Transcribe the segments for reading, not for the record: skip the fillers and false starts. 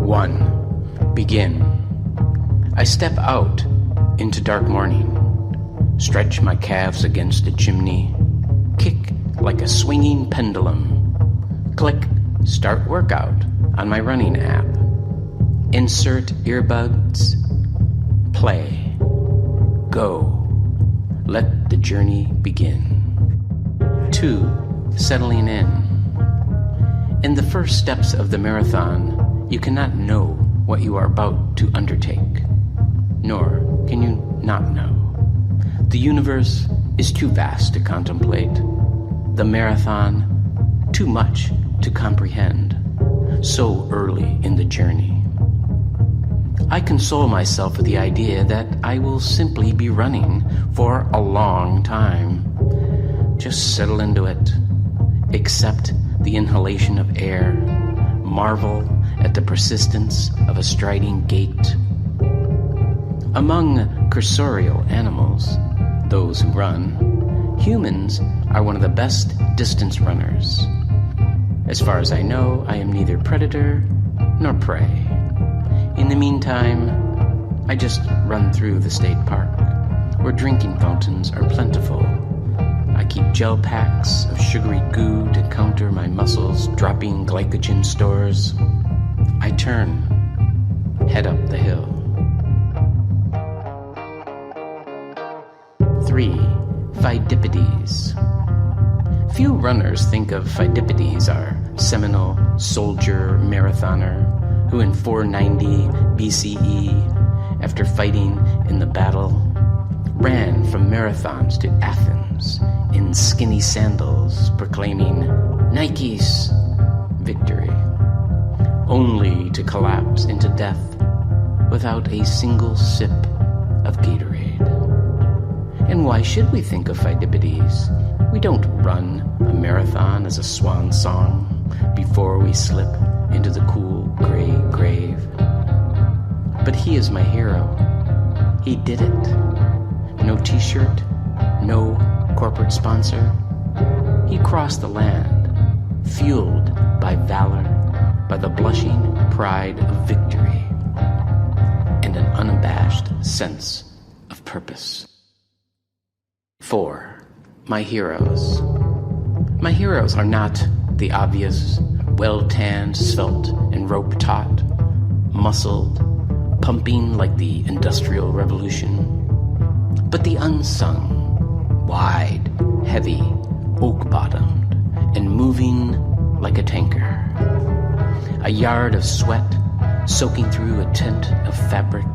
1. Begin. I step out into dark morning, stretch my calves against a chimney, kick like a swinging pendulum, click, start workout on my running app, insert earbuds, play, go, let the journey begin. 2. Settling in. In the first steps of the marathon, you cannot know what you are about to undertake, nor can you not know. The universe is too vast to contemplate, the marathon too much to comprehend, so early in the journey. I console myself with the idea that I will simply be running for a long time. Just settle into it, accept the inhalation of air, marvel at the persistence of a striding gait. Among cursorial animals, those who run, humans are one of the best distance runners. As far as I know, I am neither predator nor prey. In the meantime, I just run through the state park, where drinking fountains are plentiful. I keep gel packs of sugary goo to counter my muscles dropping glycogen stores. I turn, head up the hill. 3. Pheideppides. Few runners think of Pheideppides, our seminal soldier marathoner, who in 490 BCE, after fighting in the battle, ran from marathons to Athens in skinny sandals, proclaiming Nike's victory, only to collapse into death without a single sip of Gatorade. And why should we think of Pheideppides? We don't run a marathon as a swan song before we slip into the cool gray grave. But he is my hero. He did it. No t-shirt, no corporate sponsor. He crossed the land, fueled by valor, by the blushing pride of victory, and an unabashed sense of purpose. 4. My heroes. My heroes are not the obvious, well-tanned, svelte, and rope-taut, muscled, pumping like the Industrial Revolution, but the unsung, wide, heavy, oak-bottomed, and moving like a tanker. A yard of sweat soaking through a tent of fabric,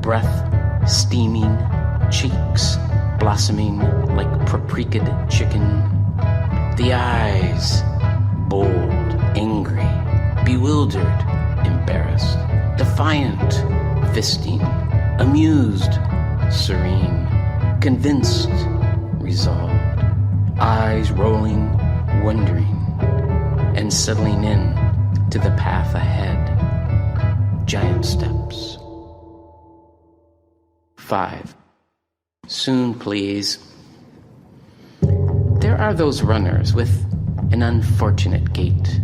breath steaming, cheeks blossoming like paprika'd chicken. The eyes, bold, angry, bewildered, embarrassed, defiant, fisting, amused, serene, convinced, resolved, eyes rolling, wondering, and settling in to the path ahead. Giant steps. 5. Soon, please. There are those runners with an unfortunate gait,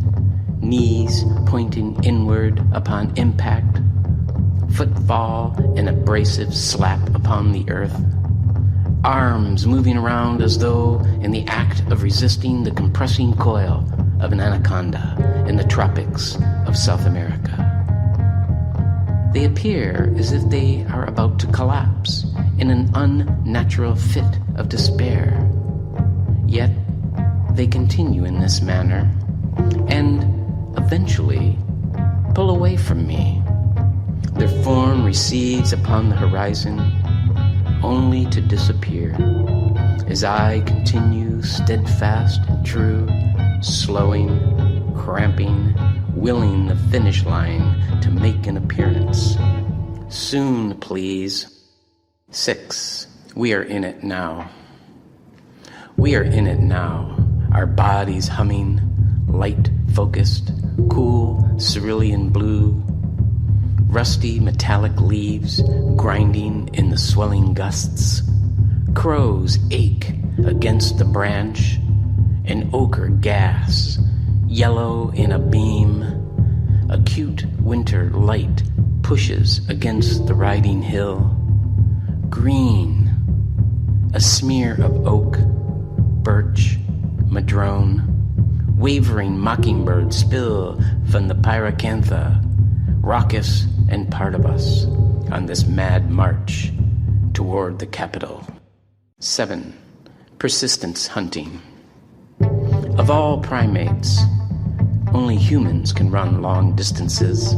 knees pointing inward upon impact, footfall an abrasive slap upon the earth, arms moving around as though in the act of resisting the compressing coil of an anaconda in the tropics of South America. They appear as if they are about to collapse in an unnatural fit of despair. Yet they continue in this manner and eventually pull away from me. Their form recedes upon the horizon only to disappear as I continue steadfast and true, slowing, cramping, willing the finish line to make an appearance. Soon, please. 6. We are in it now. We are in it now, our bodies humming, light-focused, cool, cerulean blue, rusty metallic leaves grinding in the swelling gusts, crows ache against the branch, and ochre gas, yellow in a beam, acute winter light pushes against the riding hill. Green, a smear of oak, birch, madrone. Wavering mockingbirds spill from the pyracantha, raucous and part of us, on this mad march toward the capital. 7. Persistence hunting. Of all primates, only humans can run long distances.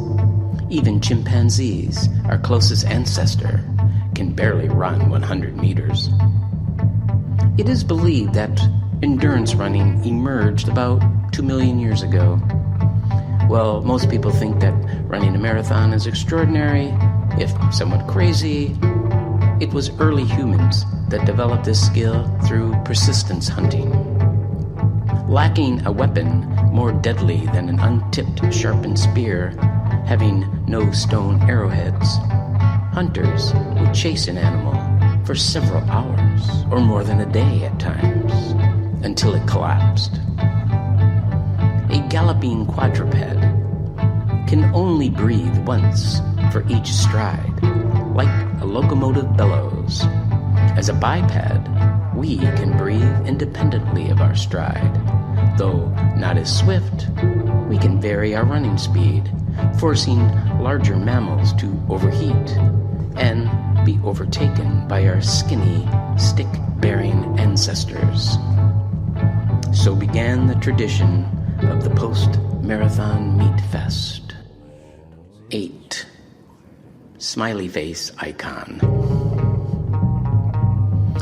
Even chimpanzees, our closest ancestor, can barely run 100 meters. It is believed that endurance running emerged about 2 million years ago. Well, most people think that running a marathon is extraordinary, if somewhat crazy. It was early humans that developed this skill through persistence hunting. Lacking a weapon more deadly than an untipped, sharpened spear, having no stone arrowheads, hunters would chase an animal for several hours, or more than a day at times, until it collapsed. A galloping quadruped can only breathe once for each stride, like a locomotive bellows. As a biped, we can breathe independently of our stride. Though not as swift, we can vary our running speed, forcing larger mammals to overheat and be overtaken by our skinny, stick-bearing ancestors. So began the tradition of the post-marathon meat fest. 8. Smiley face icon.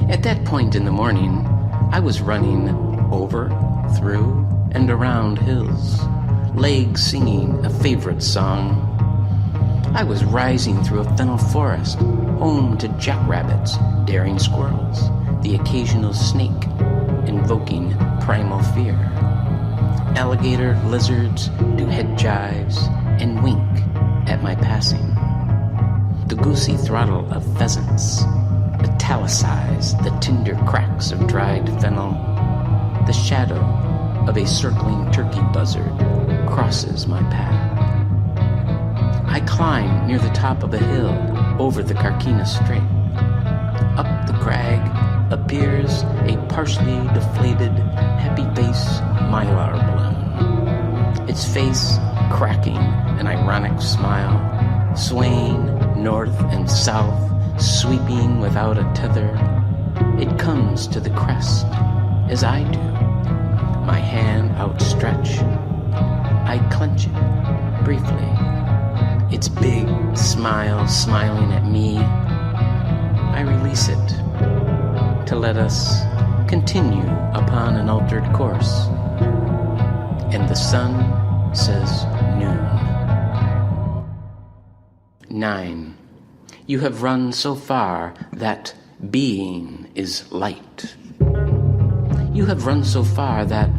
At that point in the morning, I was running over, through, and around hills, legs singing a favorite song. I was rising through a fennel forest, home to jackrabbits, daring squirrels, the occasional snake, invoking primal fear. Alligator lizards do head jives and wink at my passing. The goosey throttle of pheasants italicize the tender cracks of dried fennel. The shadow of a circling turkey buzzard crosses my path. I climb near the top of a hill over the Carquinez Strait. Up the crag appears a partially deflated, happy-face mylar balloon. Its face cracking an ironic smile, swaying north and south, sweeping without a tether. It comes to the crest as I do, my hand outstretched. I clench it briefly, its big smile smiling at me. I release it to let us continue upon an altered course. And the sun says noon. 9. You have run so far that being is light. You have run so far that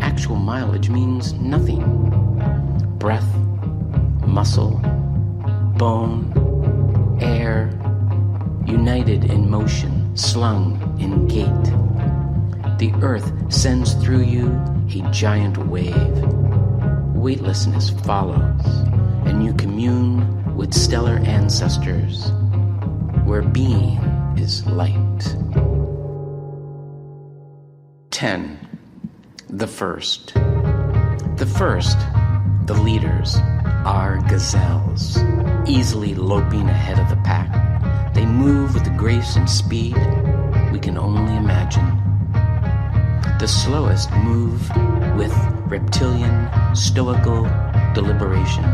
actual mileage means nothing. Breath, muscle, bone, air, united in motion, slung in gait. The earth sends through you a giant wave. Weightlessness follows, and you commune with stellar ancestors, where being is light. 10. The first. The first, the leaders, are gazelles, easily loping ahead of the pack. They move with the grace and speed we can only imagine. The slowest move with reptilian, stoical deliberation.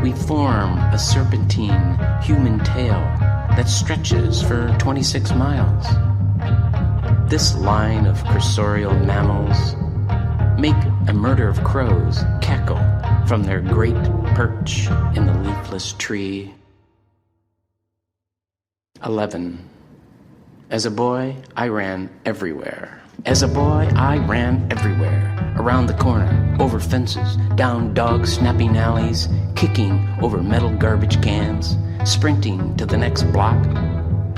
We form a serpentine human tail that stretches for 26 miles. This line of cursorial mammals make a murder of crows cackle from their great perch in the leafless tree. 11. As a boy, I ran everywhere. As a boy, I ran everywhere. Around the corner, over fences, down dog-snapping alleys, kicking over metal garbage cans, sprinting to the next block,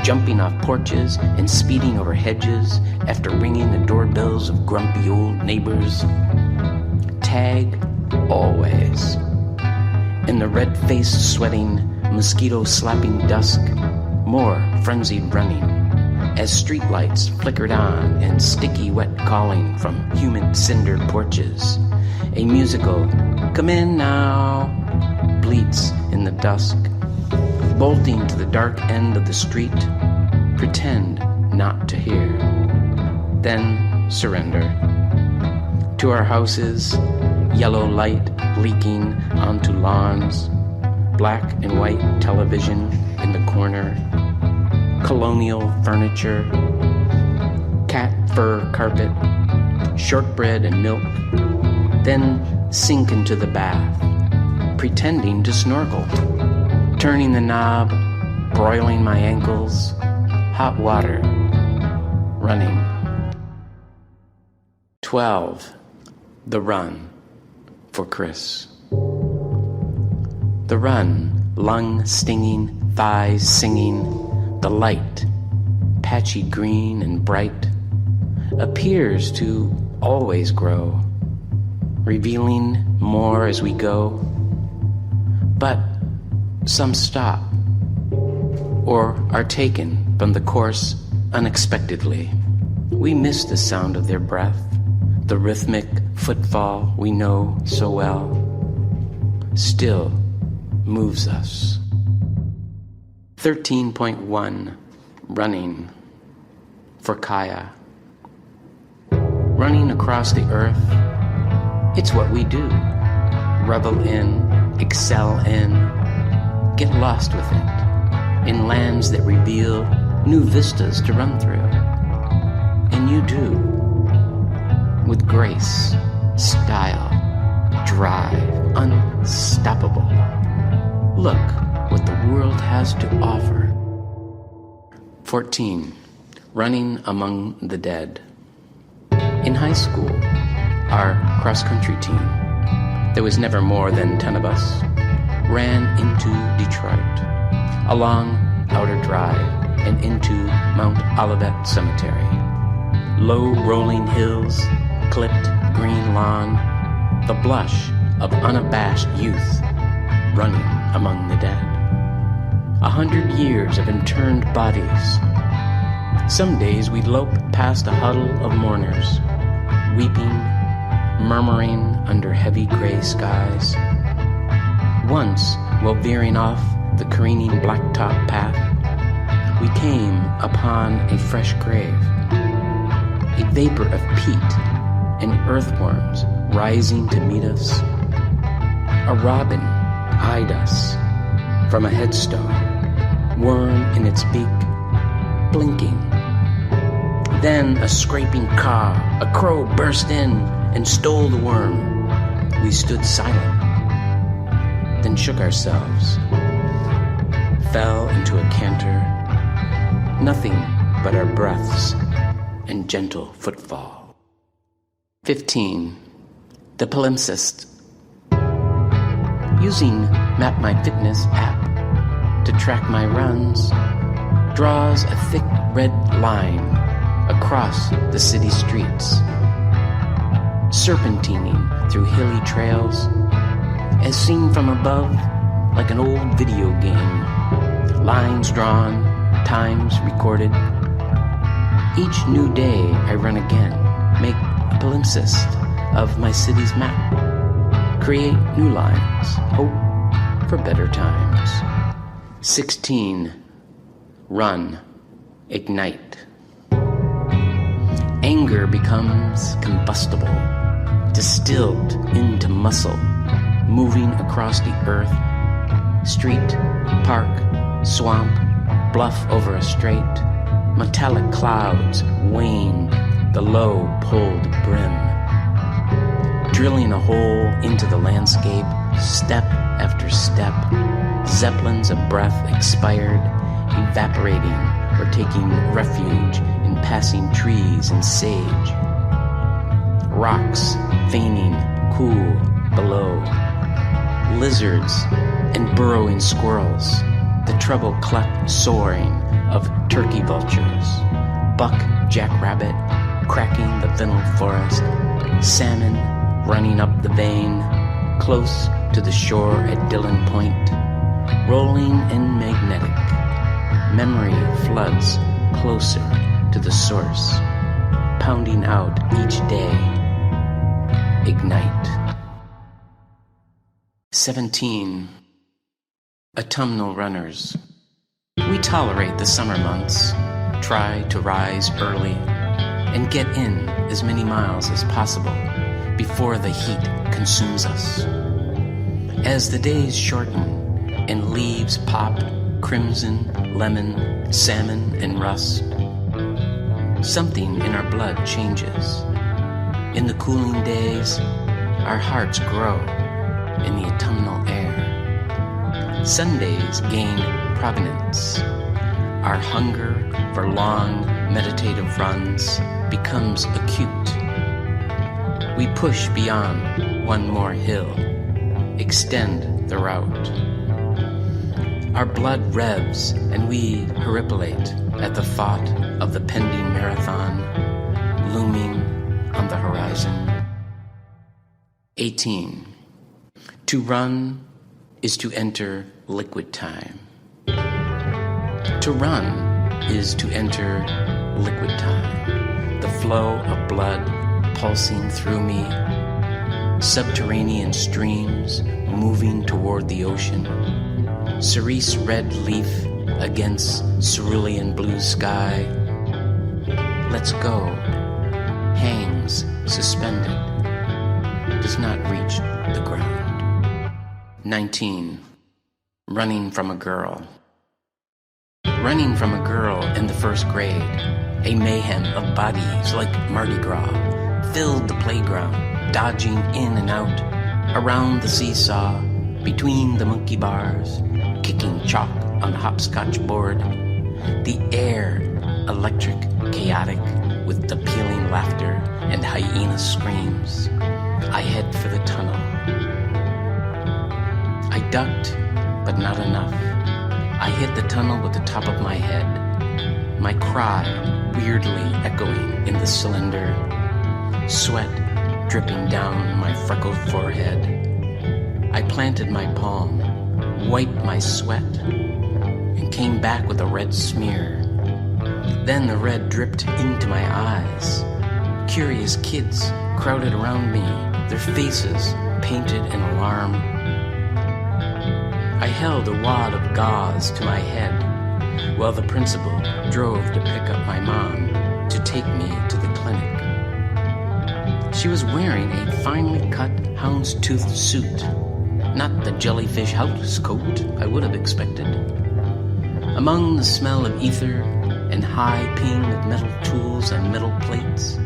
jumping off porches and speeding over hedges after ringing the doorbells of grumpy old neighbors. Tag, always. In the red-faced, sweating, mosquito-slapping dusk, more frenzied running, as streetlights flickered on and sticky wet calling from humid cinder porches. A musical, "Come in now," bleats in the dusk. Bolting to the dark end of the street, pretend not to hear. Then surrender. To our houses, yellow light leaking onto lawns, black and white television in the corner, colonial furniture, cat fur carpet, shortbread and milk, then sink into the bath, pretending to snorkel, turning the knob, broiling my ankles, hot water, running. 12. The run for Chris. The run, lung stinging, thighs singing, the light, patchy green and bright, appears to always grow, revealing more as we go. But some stop, or are taken from the course unexpectedly. We miss the sound of their breath, the rhythmic footfall we know so well, still moves us. 13.1 Running for Kaya. Running across the earth, it's what we do. Revel in, excel in, get lost with it, in lands that reveal new vistas to run through. And you do, with grace, style, drive, unstoppable. Look what the world has to offer. 14. Running among the dead. In high school, our cross-country team, there was never more than 10 of us, ran into Detroit, along Outer Drive and into Mount Olivet Cemetery. Low rolling hills, clipped green lawn, the blush of unabashed youth running among the dead. 100 years of interned bodies. Some days we'd lope past a huddle of mourners, weeping, murmuring under heavy gray skies. Once, while veering off the careening blacktop path, we came upon a fresh grave, a vapor of peat and earthworms rising to meet us. A robin eyed us from a headstone, worm in its beak, blinking. Then a scraping caw, a crow burst in and stole the worm. We stood silent, then shook ourselves, fell into a canter, nothing but our breaths and gentle footfall. 15. The palimpsest. Using MapMyFitness app to track my runs, draws a thick red line across the city streets, serpentining through hilly trails, as seen from above like an old video game. Lines drawn, times recorded. Each new day I run again, make a palimpsest of my city's map, create new lines, hope for better times. 16. Run, ignite. Anger becomes combustible, distilled into muscle, moving across the earth, street, park, swamp, bluff over a strait. Metallic clouds wane the low pulled brim, drilling a hole into the landscape, step after step. Zeppelins of breath expired, evaporating or taking refuge in passing trees and sage. Rocks feigning cool below. Lizards and burrowing squirrels. The treble clef soaring of turkey vultures. Buck jackrabbit cracking the fennel forest. Salmon running up the vein. close to the shore at Dillon Point, rolling and magnetic. Memory floods closer to the source, pounding out each day. Ignite. 17. Autumnal runners. We tolerate the summer months, try to rise early, and get in as many miles as possible before the heat consumes us. As the days shorten and leaves pop crimson, lemon, salmon, and rust, something in our blood changes. In the cooling days, our hearts grow in the autumnal air. Sundays gain provenance. Our hunger for long, meditative runs becomes acute. We push beyond one more hill, extend the route. Our blood revs and we horripilate at the thought of the pending marathon looming on the horizon. 18. To run is to enter liquid time. To run is to enter liquid time. The flow of blood pulsing through me, subterranean streams moving toward the ocean, cerise red leaf against cerulean blue sky. Let's go hangs suspended, does not reach the ground. 19. Running from a girl. Running from a girl in the first grade, a mayhem of bodies like Mardi Gras filled the playground, dodging in and out, around the seesaw, between the monkey bars, kicking chalk on the hopscotch board. The air, electric, chaotic, with the pealing laughter and hyena screams. I head for the tunnel. I ducked, but not enough. I hit the tunnel with the top of my head, my cry weirdly echoing in the cylinder, sweat dripping down my freckled forehead. I planted my palm, wiped my sweat, and came back with a red smear. Then the red dripped into my eyes. Curious kids crowded around me, their faces painted in alarm. I held a wad of gauze to my head while the principal drove to pick up my mom to take me to the clinic. She was wearing a finely cut houndstooth suit, not the jellyfish house coat I would have expected. Among the smell of ether and high ping of metal tools and metal plates,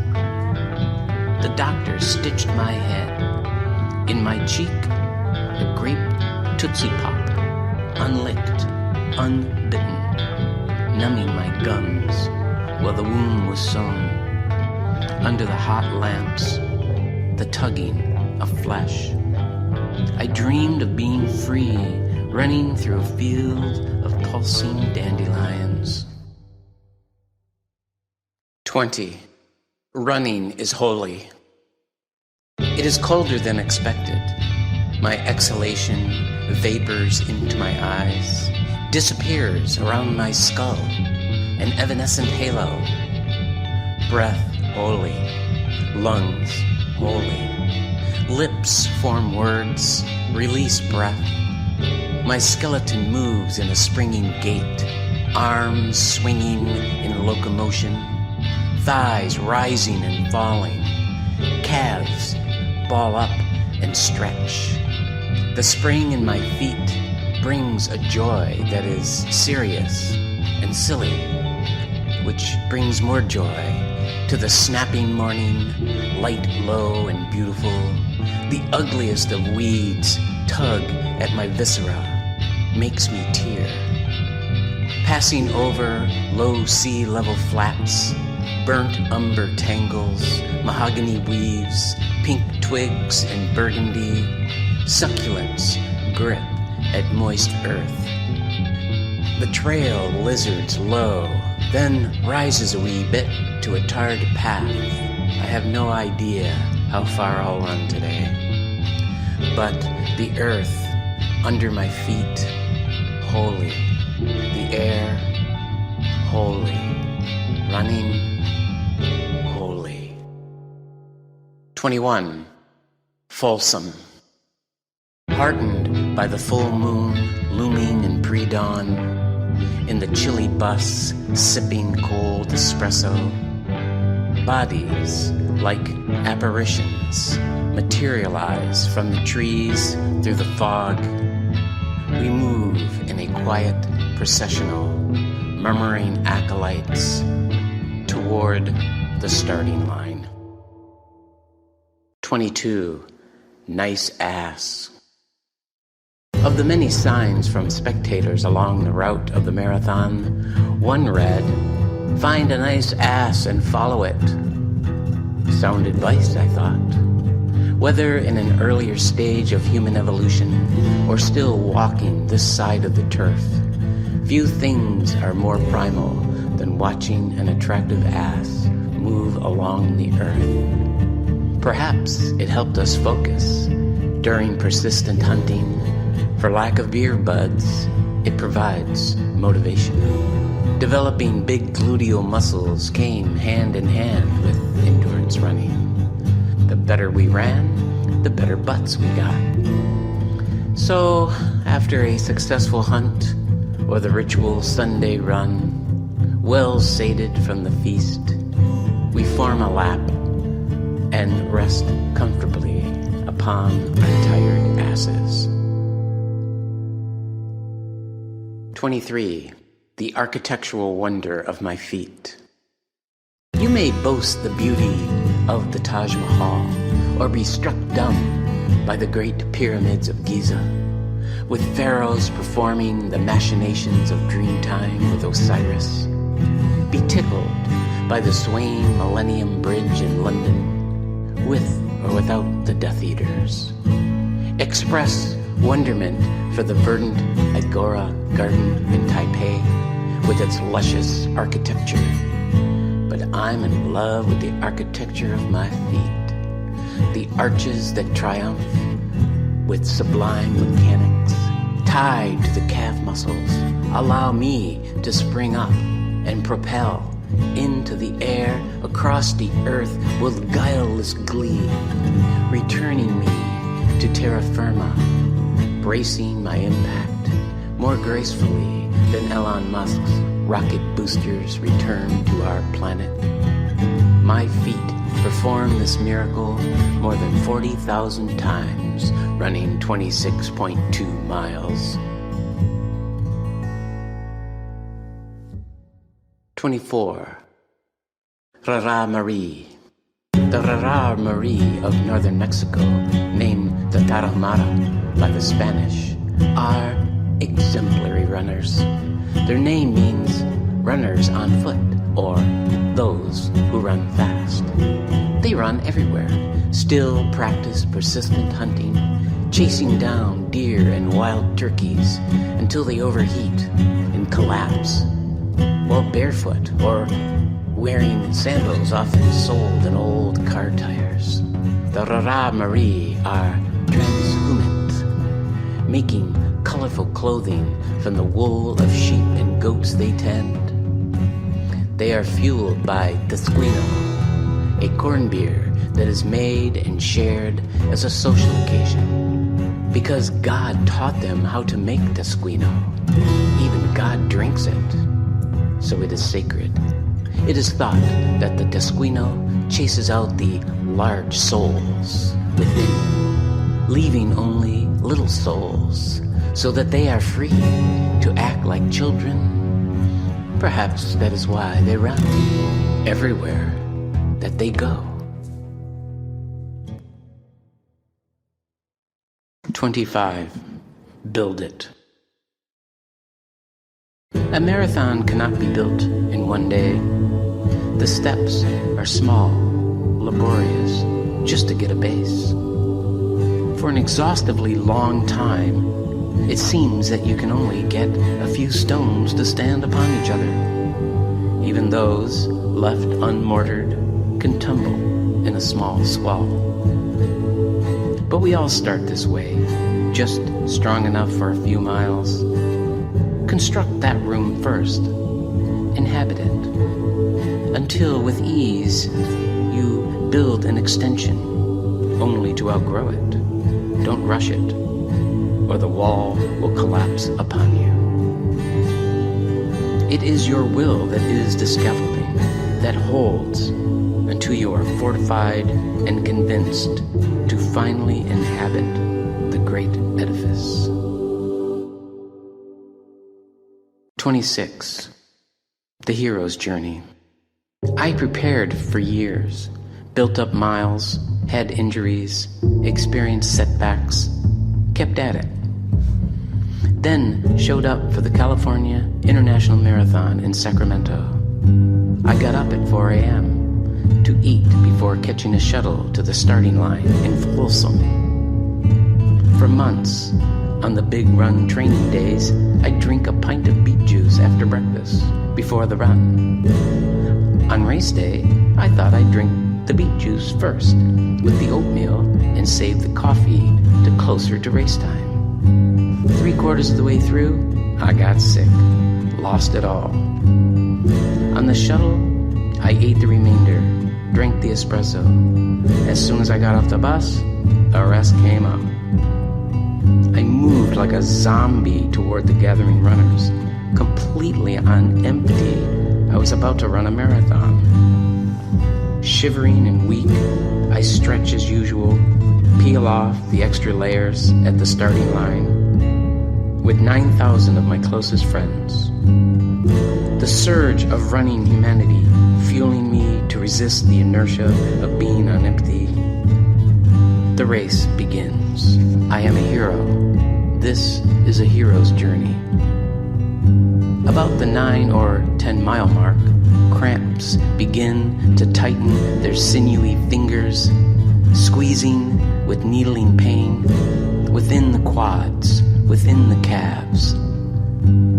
the doctor stitched my head. In my cheek, a grape Tootsie Pop, unlicked, unbitten, numbing my gums while the wound was sewn. Under the hot lamps, the tugging of flesh. I dreamed of being free, running through a field of pulsing dandelions. 20. Running is holy. It is colder than expected. My exhalation vapors into my eyes, disappears around my skull, an evanescent halo. Breath holy, lungs holy. Lips form words, release breath. My skeleton moves in a springing gait, arms swinging in locomotion, thighs rising and falling, calves ball up and stretch. The spring in my feet brings a joy that is serious and silly, which brings more joy to the snapping morning, light, low, and beautiful. The ugliest of weeds tug at my viscera, makes me tear. Passing over low sea level flats, burnt umber tangles, mahogany weaves, pink twigs and burgundy, succulents grip at moist earth. The trail lizards low, then rises a wee bit to a tarred path. I have no idea how far I'll run today. but the earth under my feet, holy. The air, holy. Running, holy. 21. Folsom. Heartened by the full moon looming in pre-dawn, in the chilly bus sipping cold espresso, bodies like apparitions materialize from the trees through the fog. We move in a quiet processional, murmuring acolytes toward the starting line. 22. Nice ass. Of the many signs from spectators along the route of the marathon, one read, "Find a nice ass and follow it." Sound advice, I thought. Whether in an earlier stage of human evolution or still walking this side of the turf, few things are more primal than watching an attractive ass move along the earth. Perhaps it helped us focus during persistent hunting. For lack of beer buds, it provides motivation. Developing big gluteal muscles came hand in hand with endurance running. The better we ran, the better butts we got. So, after a successful hunt or the ritual Sunday run, well sated from the feast, we form a lap and rest comfortably upon our tired asses. 23. The architectural wonder of my feet. You may boast the beauty of the Taj Mahal or be struck dumb by the great pyramids of Giza, with pharaohs performing the machinations of dreamtime with Osiris. Be tickled by the swaying Millennium Bridge in London, with or without the Death Eaters. Express wonderment for the verdant Agora Garden in Taipei with its luscious architecture. But I'm in love with the architecture of my feet. The arches that triumph with sublime mechanics, tied to the calf muscles, allow me to spring up and propel into the air across the earth with guileless glee, returning me to terra firma, bracing my impact more gracefully than Elon Musk's rocket boosters return to our planet. My feet perform this miracle more than 40,000 times, running 26.2 miles. 24. Rarámuri. The Rarámuri of northern Mexico, named the Tarahumara by the Spanish, are exemplary runners. Their name means runners on foot, or those who run fast. They run everywhere, still practice persistent hunting, chasing down deer and wild turkeys until they overheat and collapse, while barefoot or wearing sandals often soled in old car tires. The Rarámuri are transhumant, making colorful clothing from the wool of sheep and goats they tend. They are fueled by Tesquino, a corn beer that is made and shared as a social occasion, because God taught them how to make Tesquino. Even God drinks it, so it is sacred. It is thought that the Tesquino chases out the large souls within, leaving only little souls, so that they are free to act like children. Perhaps that is why they run everywhere that they go. 25. Build it. A marathon cannot be built in one day. The steps are small, laborious, just to get a base. For an exhaustively long time, it seems that you can only get a few stones to stand upon each other. Even those left unmortared can tumble in a small squall. But we all start this way, just strong enough for a few miles. Construct that room first. Inhabit it. Until, with ease, you build an extension, only to outgrow it. Don't rush it, or the wall will collapse upon you. It is your will that is the scaffolding that holds until you are fortified and convinced to finally inhabit the great edifice. 26. The hero's journey. I prepared for years, built up miles, had injuries, experienced setbacks, kept at it. Then showed up for the California International Marathon in Sacramento. I got up at 4 a.m. to eat before catching a shuttle to the starting line in Folsom. For months, on the big run training days, I'd drink a pint of beet juice after breakfast before the run. On race day, I thought I'd drink the beet juice first with the oatmeal and save the coffee to closer to race time. 3/4 of the way through, I got sick, lost it all. On the shuttle, I ate the remainder, drank the espresso. As soon as I got off the bus, the rest came up. I moved like a zombie toward the gathering runners, completely on empty. I was about to run a marathon. Shivering and weak, I stretch as usual, peel off the extra layers at the starting line, with 9,000 of my closest friends. The surge of running humanity fueling me to resist the inertia of being on empty. The race begins. I am a hero. This is a hero's journey. About the 9 or 10 mile mark, cramps begin to tighten their sinewy fingers, squeezing with needling pain within the quads, within the calves.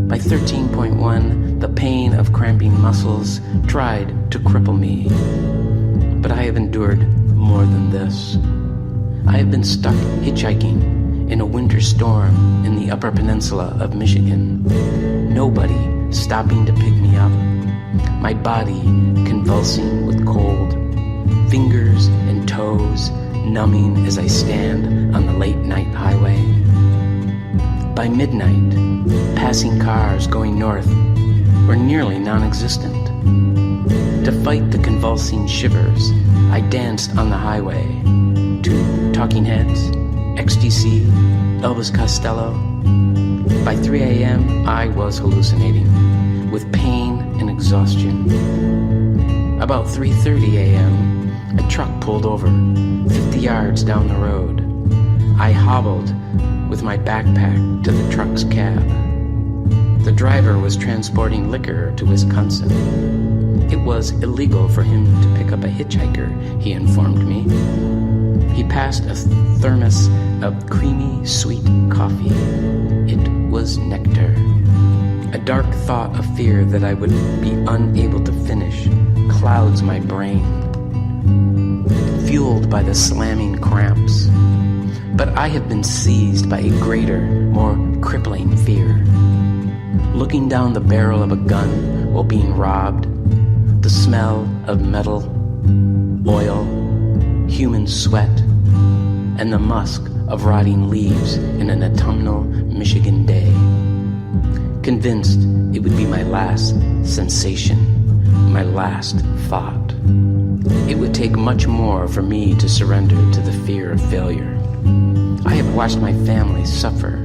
By 13.1, the pain of cramping muscles tried to cripple me. But I have endured more than this. I have been stuck hitchhiking in a winter storm in the Upper Peninsula of Michigan. Nobody stopping to pick me up. My body convulsing with cold. Fingers and toes numbing as I stand on the late night highway. By midnight, passing cars going north were nearly non-existent. To fight the convulsing shivers, I danced on the highway to Talking Heads, XTC, Elvis Costello. By 3 a.m., I was hallucinating with pain and exhaustion. About 3:30 a.m., a truck pulled over 50 yards down the road. I hobbled with my backpack to the truck's cab. The driver was transporting liquor to Wisconsin. It was illegal for him to pick up a hitchhiker, he informed me. He passed a thermos of creamy, sweet coffee. It was nectar. A dark thought of fear that I would be unable to finish clouds my brain, fueled by the slamming cramps. But I have been seized by a greater, more crippling fear. Looking down the barrel of a gun while being robbed, the smell of metal, oil, human sweat, and the musk of rotting leaves in an autumnal Michigan day. Convinced it would be my last sensation, my last thought. It would take much more for me to surrender to the fear of failure. I have watched my family suffer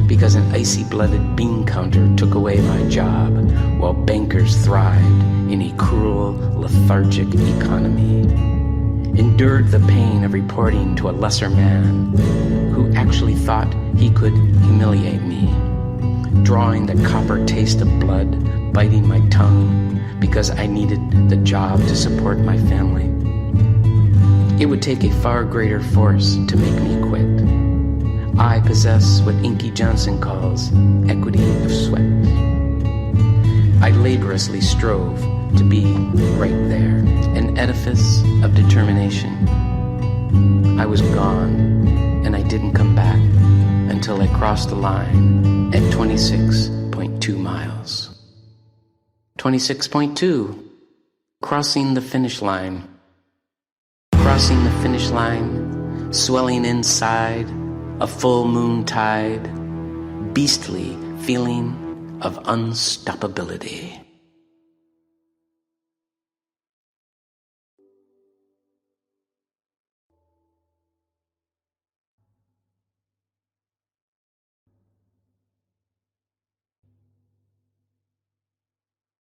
because an icy-blooded bean counter took away my job while bankers thrived in a cruel, lethargic economy. Endured the pain of reporting to a lesser man who actually thought he could humiliate me. Drawing the copper taste of blood, biting my tongue because I needed the job to support my family. It would take a far greater force to make me quit. I possess what Inky Johnson calls equity of sweat. I laboriously strove to be right there, an edifice of determination. I was gone, and I didn't come back until I crossed the line at 26.2 miles. 26.2. Crossing the finish line. Crossing the finish line, swelling inside, a full moon tide, beastly feeling of unstoppability.